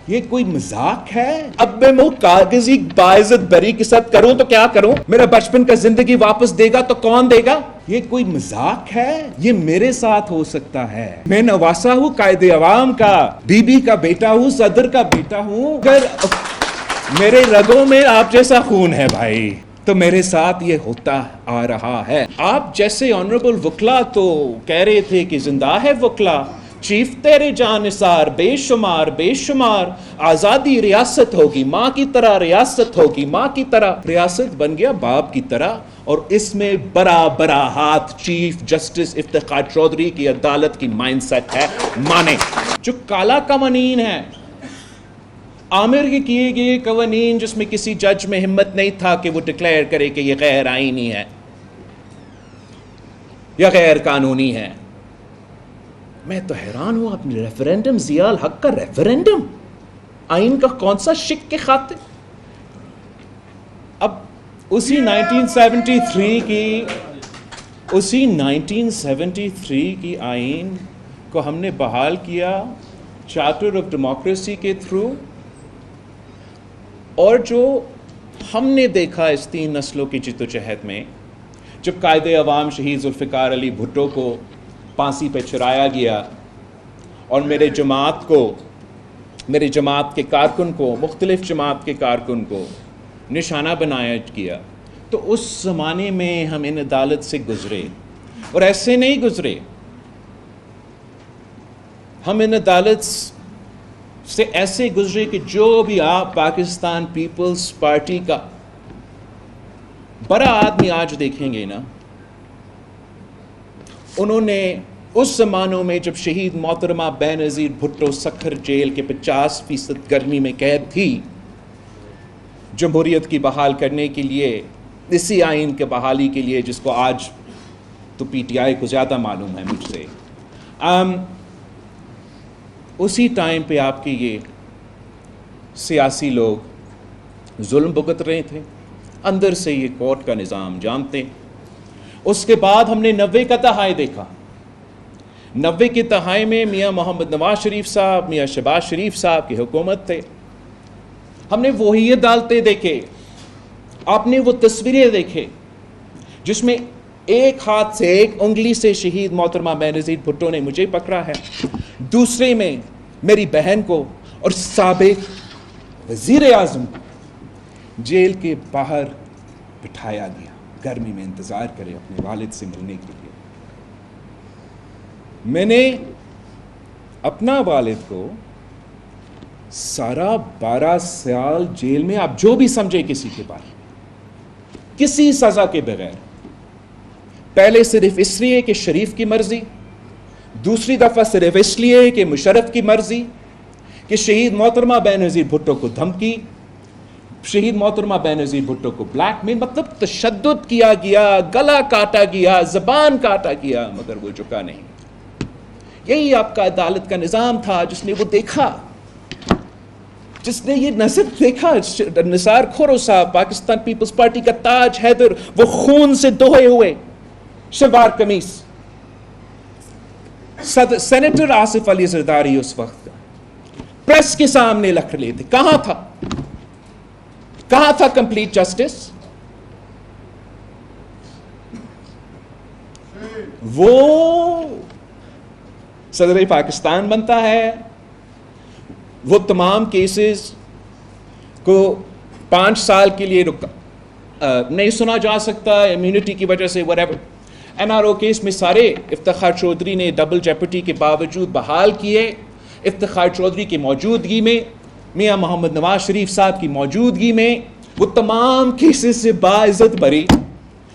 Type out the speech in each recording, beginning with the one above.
یہ کوئی مذاق ہے؟ اب میں وہ کاغذی باعزت بری کے ساتھ کروں تو کیا کروں؟ میرا بچپن کا زندگی واپس دے گا تو کون دے گا؟ یہ کوئی مذاق ہے؟ یہ میرے ساتھ ہو سکتا ہے۔ میں نواسا ہوں قائد عوام کا، بی بی کا بیٹا ہوں، صدر کا بیٹا ہوں، اگر میرے رگوں میں آپ جیسا خون ہے بھائی تو میرے ساتھ یہ ہوتا آ رہا ہے۔ آپ جیسے آنریبل وکلا تو کہہ رہے تھے کہ زندہ ہے وکلا، چیف تیرے جان نثار، بے شمار بے شمار، آزادی ریاست ہوگی ماں کی طرح، ریاست ہوگی ماں کی طرح، ریاست بن گیا باپ کی طرح، اور اس میں بڑا بڑا ہاتھ چیف جسٹس افتخار چودھری کی عدالت کی مائنڈ سیٹ ہے، مانے جو کالا قوانین ہے، عامر کے کیے گئے قوانین جس میں کسی جج میں ہمت نہیں تھا کہ وہ ڈکلیئر کرے کہ یہ غیر آئینی ہے یا غیر قانونی ہے۔ میں تو حیران ہوں، اپنے ریفرینڈم، ضیاء الحق کا ریفرینڈم آئین کا کون سا شک کے خاطر؟ اب اسی 1973 کی آئین کو ہم نے بحال کیا چارٹر آف ڈیموکریسی کے تھرو، اور جو ہم نے دیکھا اس 3 نسلوں کی جدوجہد میں، جب قائد عوام شہید ذوالفقار علی بھٹو کو پھانسی پہ چڑھایا گیا اور میرے جماعت کے کارکن کو، مختلف جماعت کے کارکن کو نشانہ بنایا گیا، تو اس زمانے میں ہم ان عدالت سے گزرے، اور ایسے نہیں گزرے، ہم ان عدالت سے ایسے گزرے کہ جو بھی آپ پاکستان پیپلز پارٹی کا بڑا آدمی آج دیکھیں گے نا، انہوں نے اس زمانوں میں جب شہید محترمہ بینظیر بھٹو سکھر جیل کے 50% گرمی میں قید تھی، جمہوریت کی بحال کرنے کے لیے، اسی آئین کے بحالی کے لیے جس کو آج تو پی ٹی آئی کو زیادہ معلوم ہے مجھ سے، اسی ٹائم پہ آپ کے یہ سیاسی لوگ ظلم بھگت رہے تھے، اندر سے یہ کورٹ کا نظام جانتے۔ اس کے بعد ہم نے 90 کا دہائی دیکھا، 90 کی دہائی میں میاں محمد نواز شریف صاحب، میاں شہباز شریف صاحب کی حکومت تھے، ہم نے وہی عدالتیں دیکھے، آپ نے وہ تصویریں دیکھے جس میں ایک ہاتھ سے، ایک انگلی سے شہید محترمہ بینظیر بھٹو نے مجھے پکڑا ہے، دوسرے میں میری بہن کو، اور سابق وزیر اعظم کو جیل کے باہر بٹھایا گیا، گرمی میں انتظار کرے اپنے والد سے ملنے کے لیے۔ میں نے اپنا والد کو سارا 12 سال جیل میں، آپ جو بھی سمجھے کسی کے بارے میں، کسی سزا کے بغیر، پہلے صرف اس لیے کہ شریف کی مرضی، دوسری دفعہ صرف اس لیے کہ مشرف کی مرضی، کہ شہید محترمہ بینظیر بھٹو کو دھمکی، شہید محترمہ بینظیر بھٹو کو بلیک میل، مطلب تشدد کیا گیا، گلا کاٹا گیا، زبان کاٹا گیا، مگر وہ جھکا نہیں۔ یہی آپ کا عدالت کا نظام تھا جس نے وہ دیکھا، جس نے یہ نظر دیکھا۔ نثار کھورو صاحب، پاکستان پیپلز پارٹی کا تاج حیدر، وہ خون سے دھوئے ہوئے شلوار قمیص، سینیٹر آصف علی زرداری اس وقت پریس کے سامنے لکھ رہے تھے، کہاں تھا کمپلیٹ جسٹس؟ وہ صدر پاکستان بنتا ہے، وہ تمام کیسز کو 5 سال کے لیے نہیں سنا جا سکتا امیونٹی کی وجہ سے، whatever۔ N R O case میں سارے افتخار چودھری نے ڈبل جیپٹی کے باوجود بحال کیے، افتخار چودھری کی موجودگی میں، میاں محمد نواز شریف صاحب کی موجودگی میں، وہ تمام کیسز سے باعزت بری۔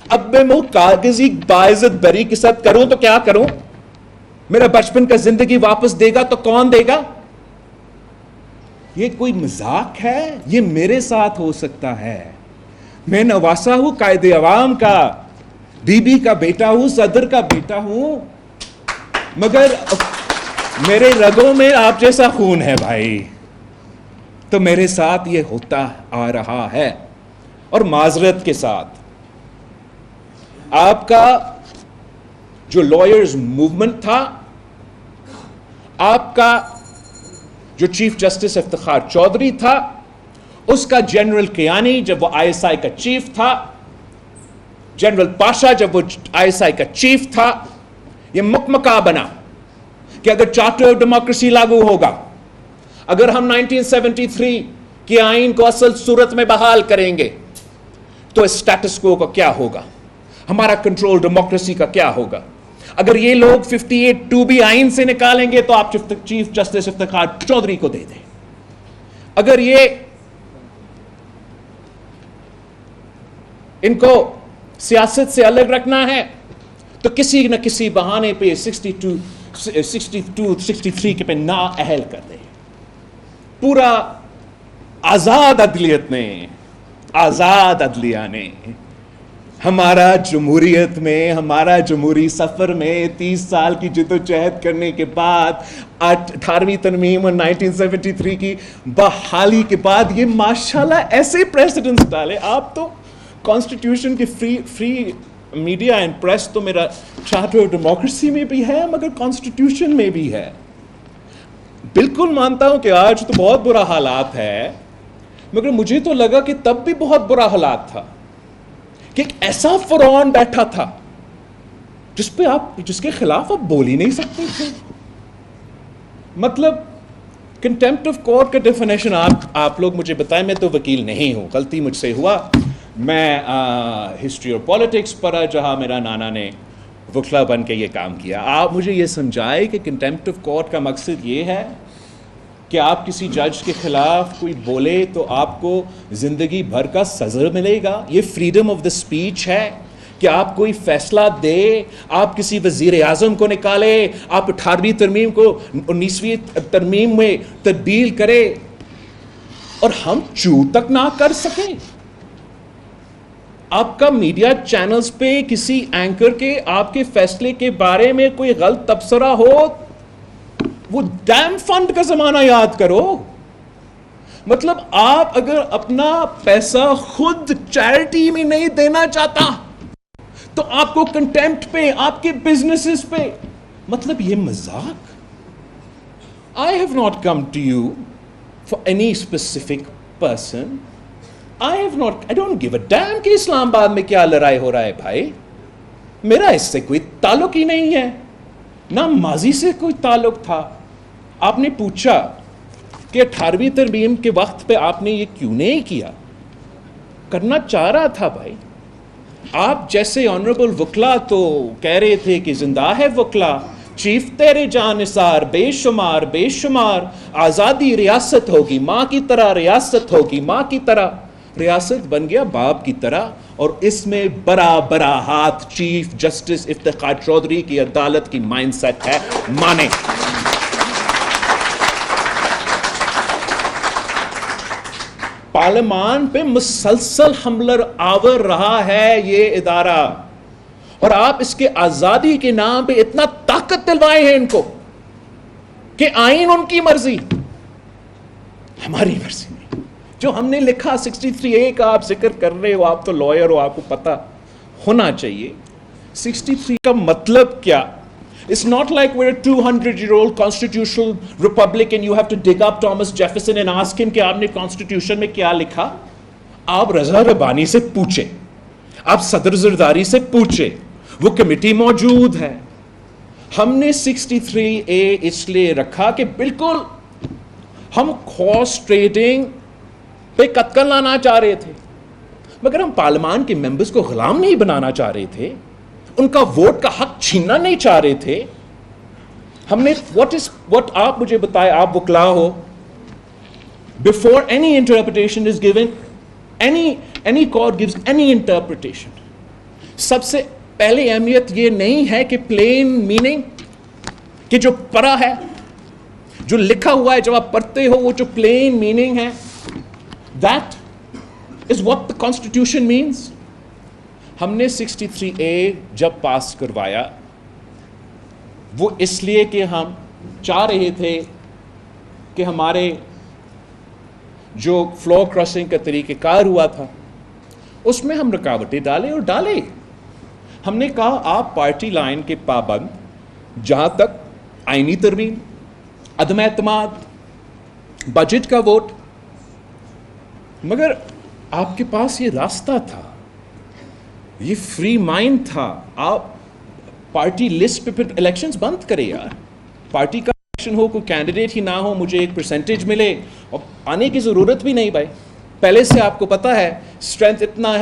اب میں وہ کاغذی باعزت بری کے ساتھ کروں تو کیا کروں؟ میرا بچپن کا زندگی واپس دے گا تو کون دے گا؟ یہ کوئی مذاق ہے؟ یہ میرے ساتھ ہو سکتا ہے۔ میں نواسا ہوں قائد عوام کا، بی بی کا بیٹا ہوں، صدر کا بیٹا ہوں، مگر میرے رگوں میں آپ جیسا خون ہے بھائی تو میرے ساتھ یہ ہوتا آ رہا ہے۔ اور معذرت کے ساتھ آپ کا جو لائرز موومنٹ تھا، آپ کا جو چیف جسٹس افتخار چودھری تھا، اس کا جنرل کیانی جب وہ آئی ایس آئی کا چیف تھا، جنرل پاشا جب وہ آئی ایس آئی کا چیف تھا، یہ مکمکا بنا کہ اگر چارٹر آف ڈیموکریسی لاگو ہوگا، اگر ہم 1973 کے آئین کو اصل صورت میں بحال کریں گے تو اسٹیٹس کو کا کیا ہوگا، ہمارا کنٹرول ڈیموکریسی کا کیا ہوگا. اگر یہ لوگ 58(2) بھی آئین سے نکالیں گے تو آپ چیف جسٹس افتخار چودھری کو دے دیں. اگر یہ ان کو سیاست سے الگ رکھنا ہے تو کسی نہ کسی بہانے پہ 63 کے پہ نااہل کر دے. پورا آزاد عدلیت نے، آزاد عدلیہ نے ہمارا جمہوریت میں، ہمارا جمہوری سفر میں 30 سال کی جدوجہد کرنے کے بعد 18ویں ترمیم اور 1973 کی بحالی کے بعد یہ ماشاءاللہ ایسے پریسیڈنٹس ڈالے. آپ تو کانسٹیٹیوشن کی فری میڈیا اینڈ پریس تو میرا چارٹر آف ڈیموکریسی میں بھی ہے مگر کانسٹیٹیوشن میں بھی ہے. بالکل مانتا ہوں کہ آج تو بہت برا حالات ہے، مگر مجھے تو لگا کہ تب بھی بہت برا حالات تھا کہ ایک ایسا فرعون بیٹھا تھا جس کے خلاف آپ بول ہی نہیں سکتے تھے. مطلب کنٹیمپٹ آف کورٹ کا ڈیفینیشن آپ لوگ مجھے بتائیں. میں تو وکیل نہیں ہوں، غلطی مجھ سے ہوا. میں ہسٹری اور پالیٹکس پڑھا جہاں میرا نانا نے وکلا بن کے یہ کام کیا. آپ مجھے یہ سمجھائے کہ کنٹیمپٹ آف کورٹ کا مقصد یہ ہے کہ آپ کسی جج کے خلاف کوئی بولے تو آپ کو زندگی بھر کا سزا ملے گا. یہ فریڈم آف دا اسپیچ ہے کہ آپ کوئی فیصلہ دے، آپ کسی وزیر اعظم کو نکالے، آپ 18ویں ترمیم کو 19ویں ترمیم میں تبدیل کرے اور ہم چو تک نہ کر سکیں. آپ کا میڈیا چینلز پہ کسی اینکر کے آپ کے فیصلے کے بارے میں کوئی غلط تبصرہ ہو، وہ ڈیم فنڈ کا زمانہ یاد کرو. مطلب آپ اگر اپنا پیسہ خود چیریٹی میں نہیں دینا چاہتا تو آپ کو کنٹیمپٹ پہ، آپ کے بزنسز پہ، مطلب یہ مذاق. I have not come to you for any specific person. I don't give a damn کہ اسلام آباد میں کیا لڑائی ہو رہا ہے بھائی. میرا اس سے کوئی تعلق ہی نہیں ہے، نہ ماضی سے کوئی تعلق تھا. آپ نے پوچھا کہ 18ویں ترمیم کے وقت پہ آپ نے یہ کیوں نہیں کیا؟ کرنا چاہ رہا تھا بھائی. آپ جیسے آنریبل وکلا تو کہہ رہے تھے کہ زندہ ہے وکلا، چیف تیرے جان نثار، بے شمار بے شمار آزادی ریاست ہوگی، ماں کی طرح ریاست ہوگی، ماں کی طرح. ریاست بن گیا باپ کی طرح، اور اس میں بڑا بڑا ہاتھ چیف جسٹس افتخار چودھری کی عدالت کی مائنڈ سیٹ ہے. مانے پارلیمان پہ مسلسل حملہ آور رہا ہے یہ ادارہ، اور آپ اس کے آزادی کے نام پہ اتنا طاقت دلوائے ہیں ان کو کہ آئین ان کی مرضی، ہماری مرضی نہیں. جو ہم نے لکھا 63A کا آپ ذکر کر رہے ہو، آپ تو لائر ہو، آپ کو پتا ہونا چاہیے 63 کا مطلب کیا. It's not like we're a 200-year-old constitutional republic and you have to dig up Thomas Jefferson and ask him کہ آپ نے constitution میں کیا لکھا. آپ رضا ربانی سے پوچھیں، آپ صدر زرداری سے پوچھیں، وہ کمیٹی موجود ہے. ہم نے 63A اس لیے رکھا کہ بالکل ہم ہارس ٹریڈنگ پہ قتل لانا چاہ رہے تھے، مگر ہم پارلیمان کے ممبرز کو غلام نہیں بنانا چاہ رہے تھے، ان کا ووٹ کا حق چھیننا نہیں چاہ رہے تھے. ہم نے what آپ مجھے بتائے، آپ وکلا ہو، before any interpretation is given, any court gives any interpretation، سب سے پہلے اہمیت یہ نہیں ہے کہ plain meaning، کہ جو پڑھا ہے، جو لکھا ہوا ہے، جب آپ پڑھتے ہو وہ جو plain meaning ہے، that is what the constitution means. ہم نے 63A جب پاس کروایا وہ اس لیے کہ ہم چاہ رہے تھے کہ ہمارے جو فلور کراسنگ کا طریقہ کار ہوا تھا اس میں ہم رکاوٹیں ڈالے اور ڈالے. ہم نے کہا آپ پارٹی لائن کے پابند، جہاں تک آئینی ترمیم، عدم اعتماد، بجٹ کا ووٹ. مگر آپ کے پاس یہ راستہ تھا, یہ فری مائنڈ تھا. آپ پارٹی لسٹ پہ پھر الیکشنز بند کرے یار. پارٹی کا الیکشن ہو, کوئی کینڈیڈیٹ ہی نہ ہو, مجھے ایک پرسنٹیج ملے, اور آنے کی ضرورت بھی نہیں بھائی. پہلے سے آپ کو پتا ہے اسٹرینتھ اتنا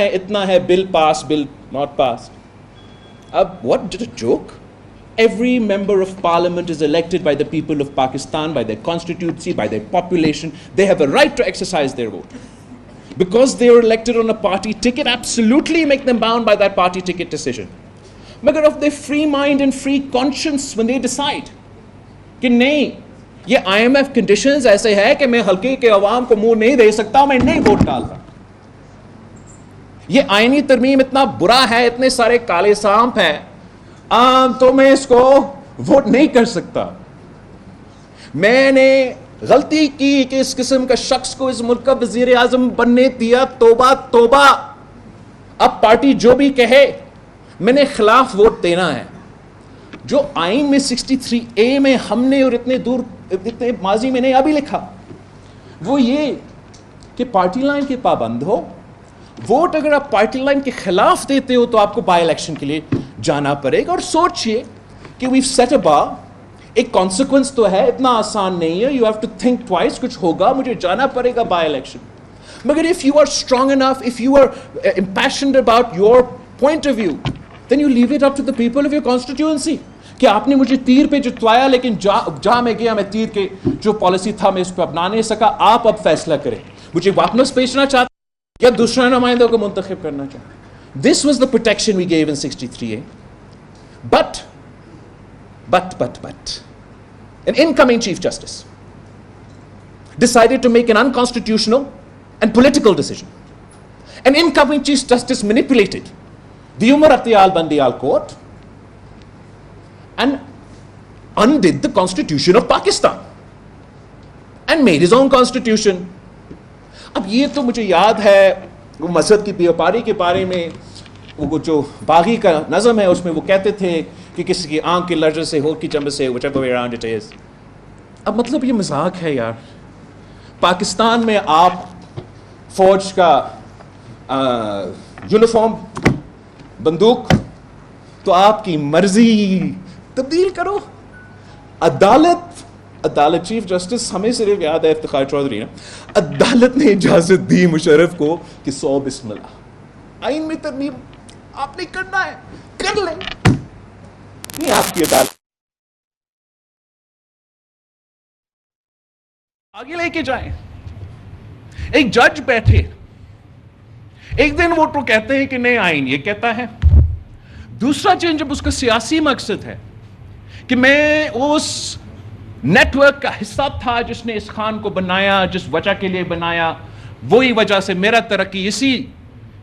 ہے, بل پاس, بل ناٹ پاس. اب what did a joke? Every member of parliament is elected by the people of Pakistan, by their constituency, by their population. They have a right to exercise their vote. Because they were elected on a party ticket, absolutely make them bound by that party ticket decision. Magar of their free mind and free conscience when they decide کہ نہیں, یہ IMF conditions ایسے ہے کہ میں حلقے کے عوام کو منہ نہیں دے سکتا, میں نہیں ووٹ ڈال رہا. یہ آئینی ترمیم اتنا برا ہے, اتنے سارے کالے سانپ ہیں, تو میں اس کو ووٹ نہیں کر سکتا. میں نے غلطی کی کہ اس قسم کا شخص کو اس ملک کا وزیر اعظم بننے دیا. توبہ توبہ. اب پارٹی جو بھی کہے میں نے خلاف ووٹ دینا ہے. جو آئین میں 63A میں ہم نے اور اتنے ماضی میں نے ابھی لکھا, وہ یہ کہ پارٹی لائن کے پابند ہو. ووٹ اگر آپ پارٹی لائن کے خلاف دیتے ہو تو آپ کو بائی الیکشن کے لیے جانا پڑے گا. اور سوچئے کہ ویو سیٹ اے بار, ایک کانسیکوینس تو ہے, اتنا آسان نہیں ہے. You have to think twice, کچھ ہوگا, مجھے جانا پڑے گا بائی الیکشن. مگر if you are strong enough, if you are impassioned about your point of view, then you leave it up to the people of your constituency. کہ آپ نے مجھے تیر پہ جتوایا, لیکن جہاں میں گیا میں تیر کے جو پالیسی تھا میں اس پہ اپنا نہیں سکا. آپ اب فیصلہ کریں, مجھے واپس بھیجنا چاہتے یا دوسرے نمائندوں کو منتخب کرنا چاہتے. This was the protection we gave in 63A. But an incoming Chief Justice decided to make an unconstitutional and political decision. An incoming Chief Justice manipulated the Umar Atiyal Bandiyal Court and undid the Constitution of Pakistan and made his own constitution. اب یہ تو مجھے یاد ہے وہ مسجد کی بیوپاری کے بارے میں وہ جو باغی کا نظم ہے اس میں وہ کہتے تھے کہ کسی کی آنکھ کی لرزش سے, ہو کی چمبے سے, whichever way around it is. اب مطلب یہ مذاق ہے یار. پاکستان میں آپ فوج کا یونیفارم, بندوق, تو آپ کی مرضی تبدیل کرو. عدالت چیف جسٹس ہمیں صرف یاد ہے افتخار چودھری نا, عدالت نے اجازت دی مشرف کو کہ 100 بسم اللہ. آئین میں ترمیم آپ نے کرنا ہے, کر لیں. یہ آپ کی عدالت آگے لے کے جائیں. ایک جج بیٹھے, ایک دن وہ تو کہتے ہیں کہ نہیں آئین یہ کہتا ہے, دوسرا دن جب اس کا سیاسی مقصد ہے کہ میں اس نیٹ ورک کا حصہ تھا جس نے اس خان کو بنایا, جس وجہ کے لیے بنایا, وہی وجہ سے میرا ترقی اسی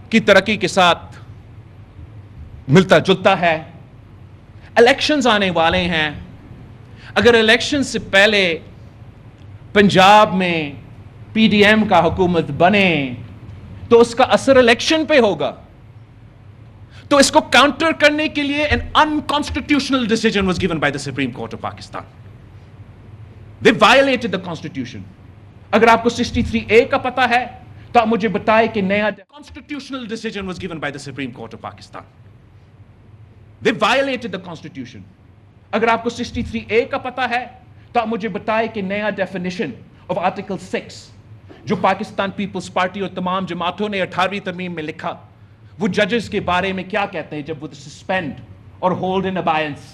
کی ترقی کے ساتھ ملتا جلتا ہے. الیکشنز آنے والے ہیں, اگر الیکشن سے پہلے پنجاب میں PDM کا حکومت بنے تو اس کا اثر الیکشن پہ ہوگا. تو اس کو کاؤنٹر کرنے کے لیے an unconstitutional decision was given by the Supreme Court of Pakistan. They violated the constitution. اگر آپ کو 63A کا پتہ ہے تو آپ مجھے بتائیں کہ نیا constitutional decision was given by the Supreme Court of Pakistan. They violated the constitution. اگر آپ کو 63A کا پتہ ہے تو آپ مجھے بتائیں کہ نیا definition of Article 6 جو پاکستان پیپلز پارٹی اور تمام جماعتوں نے 18ویں ترمیم میں لکھا, وہ ججز کے بارے میں کیا کہتے ہیں جب وہ suspend or hold in abeyance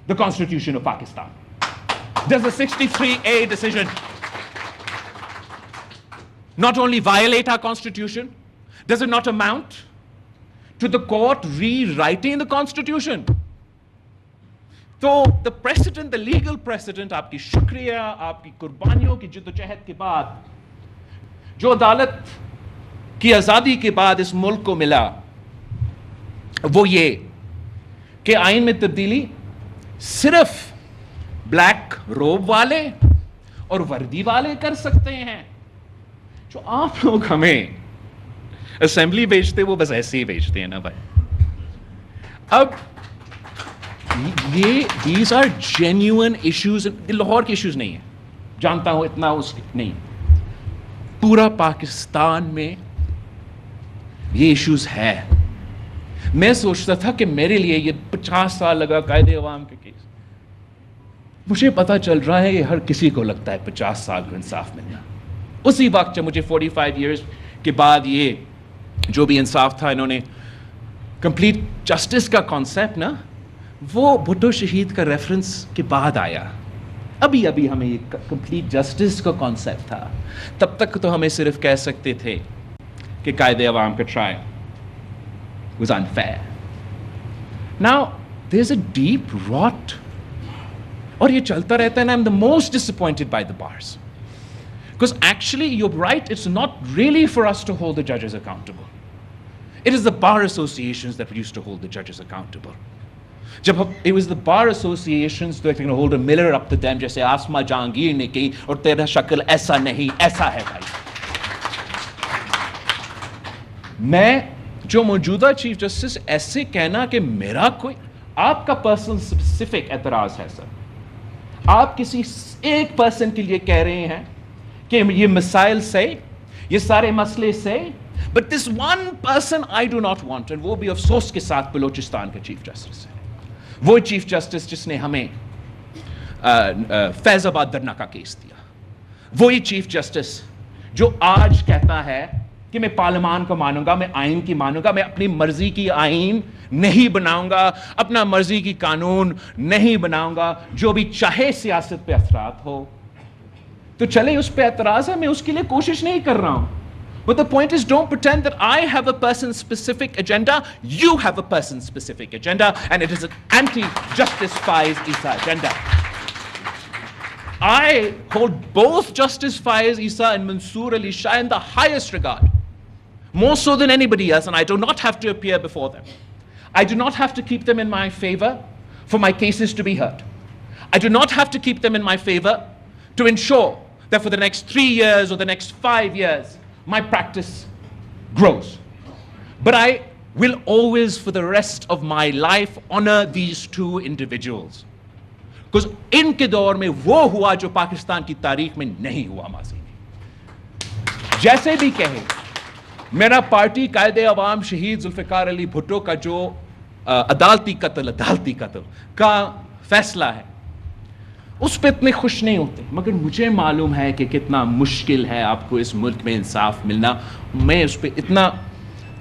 the constitution of Pakistan. Does the 63A decision not only violate our constitution, does it not amount to the court rewriting the constitution? تو the precedent, the legal precedent, آپ کی شکریہ, آپ کی قربانیوں کی جدوجہد کے بعد جو عدالت کی آزادی کے بعد اس ملک کو ملا, وہ یہ کہ آئین میں تبدیلی صرف بلیک روب والے اور وردی والے کر سکتے ہیں. جو آپ لوگ ہمیں اسمبلی بھیجتے وہ بس ایسے ہی بھیجتے ہیں نا بھائی. اب یہ these are genuine issues, Lahore کے ایشوز نہیں ہیں, جانتا ہوں اتنا اس نہیں. پورا پاکستان میں یہ ایشوز ہے. میں سوچتا تھا کہ میرے لیے یہ 50 سال لگا قائد عوام کے کیس. مجھے پتا چل رہا ہے یہ ہر کسی کو لگتا ہے 50 سال کو انصاف ملنا. اسی وقت جب مجھے 45 ایئرز کے بعد یہ جو بھی انصاف تھا انہوں نے کمپلیٹ جسٹس کا کانسیپٹ نا وہ بھٹو شہید کا ریفرنس کے بعد آیا. ابھی ہمیں یہ کمپلیٹ جسٹس کا کانسیپٹ تھا. تب تک تو ہمیں صرف کہہ سکتے تھے کہ قائد عوام کا trial was unfair. Now there's a deep rot اور یہ چلتا رہتا ہے. and I'm the most disappointed by the bars because actually you're right, it's not really for us to hold the judges accountable. It is the bar associations that used to hold the judges accountable. It was the bar associations that can hold a mirror up to them جیسے آسما جہانگیر نے کی اور تیرا شکل ایسا نہیں ایسا ہے بھائی. میں جو موجودہ چیف جسٹس ایسے کہنا کہ میرا کوئی آپ کا پرسنل اسپیسیفک اعتراض ہے سر, آپ کسی ایک پرسن کے لیے کہہ رہے ہیں کہ یہ مسائل سے یہ سارے مسئلے سے, but this one person I do not want, and وہ بھی افسوس کے ساتھ بلوچستان کا چیف جسٹس ہے. وہ چیف جسٹس جس نے ہمیں فیض آباد دھرنا کا کیس دیا, وہی چیف جسٹس جو آج کہتا ہے کہ میں پارلیمان کو مانوں گا, میں آئین کی مانوں گا, میں اپنی مرضی کی آئین نہیں بناؤں گا, اپنا مرضی کی قانون نہیں بناؤں گا, جو بھی چاہے سیاست پہ اثرات ہو تو چلے اس پہ اعتراض ہے, میں اس کے لیے کوشش نہیں کر رہا ہوں. But the point is, don't pretend that I have a person-specific agenda. You have a person-specific agenda, and it is an anti-Justice Faiz Issa agenda. I hold both Justice Faiz Issa and Mansoor Ali Shah in the highest regard, more so than anybody else, and I do not have to appear before them. I do not have to keep them in my favor for my cases to be heard. I do not have to keep them in my favor to ensure that for the next 3 years or the next 5 years, my practice grows. But I will always, for the rest of my life, honor these two individuals. Because ان کے دور میں وہ ہوا جو پاکستان کی تاریخ میں نہیں ہوا ماضی میں. جیسے بھی کہے, میرا پارٹی قائد عوام شہید ذوالفقار علی بھٹو کا جو عدالتی قتل کا فیصلہ ہے اس پہ اتنے خوش نہیں ہوتے, مگر مجھے معلوم ہے کہ کتنا مشکل ہے آپ کو اس ملک میں انصاف ملنا. میں اس پہ اتنا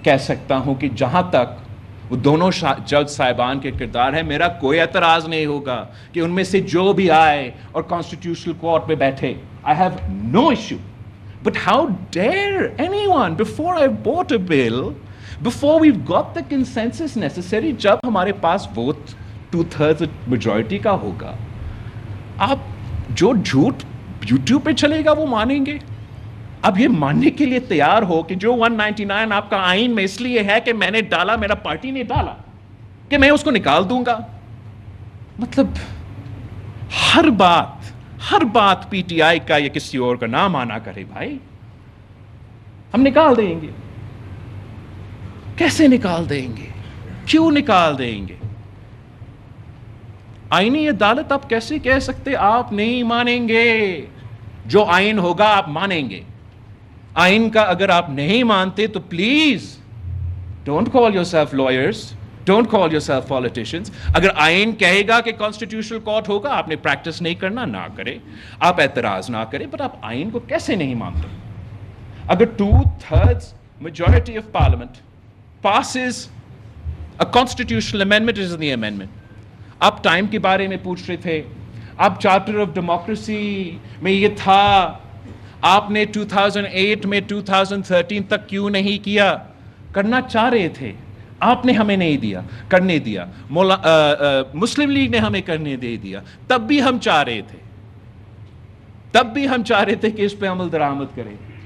کہہ سکتا ہوں کہ جہاں تک وہ دونوں جج صاحبان کے کردار ہے, میرا کوئی اعتراض نہیں ہوگا کہ ان میں سے جو بھی آئے اور کانسٹیٹیوشنل کورٹ پہ بیٹھے. I have no issue. But how dare anyone, before I vote a bill, before we've got the consensus necessary, جب ہمارے پاس ووٹ 2/3 میجورٹی کا ہوگا, آپ جو جھوٹ یوٹیوب پہ چلے گا وہ مانیں گے. اب یہ ماننے کے لیے تیار ہو کہ جو 199 آپ کا آئین میں اس لیے ہے کہ میں نے ڈالا, میرا پارٹی نے ڈالا, کہ میں اس کو نکال دوں گا. مطلب ہر بات پی ٹی آئی کا یا کسی اور کا نام آنا کرے بھائی, ہم نکال دیں گے. کیسے نکال دیں گے, کیوں نکال دیں گے؟ آئینی عدالت آپ کیسے کہہ سکتے آپ نہیں مانیں گے؟ جو آئین ہوگا آپ مانیں گے. آئین کا اگر آپ نہیں مانتے تو please don't call your self lawyers, don't call your self politicians. اگر آئین کہے گا کہ کانسٹیٹیوشنل کورٹ ہوگا, آپ نے پریکٹس نہیں کرنا, نہ کرے, آپ اعتراض نہ کریں, بٹ آپ آئین کو کیسے نہیں مانتے؟ اگر 2/3 majority of parliament passes a constitutional amendment, it is the amendment. آپ ٹائم کے بارے میں پوچھ رہے تھے, آپ چارٹر آف ڈیموکریسی میں یہ تھا, آپ نے 2008 میں 2013 تک کیوں نہیں کیا؟ کرنا چاہ رہے تھے, آپ نے ہمیں نہیں دیا, کرنے دیا. مسلم لیگ نے ہمیں کرنے دے دیا, تب بھی ہم چاہ رہے تھے کہ اس پہ عمل درآمد کریں.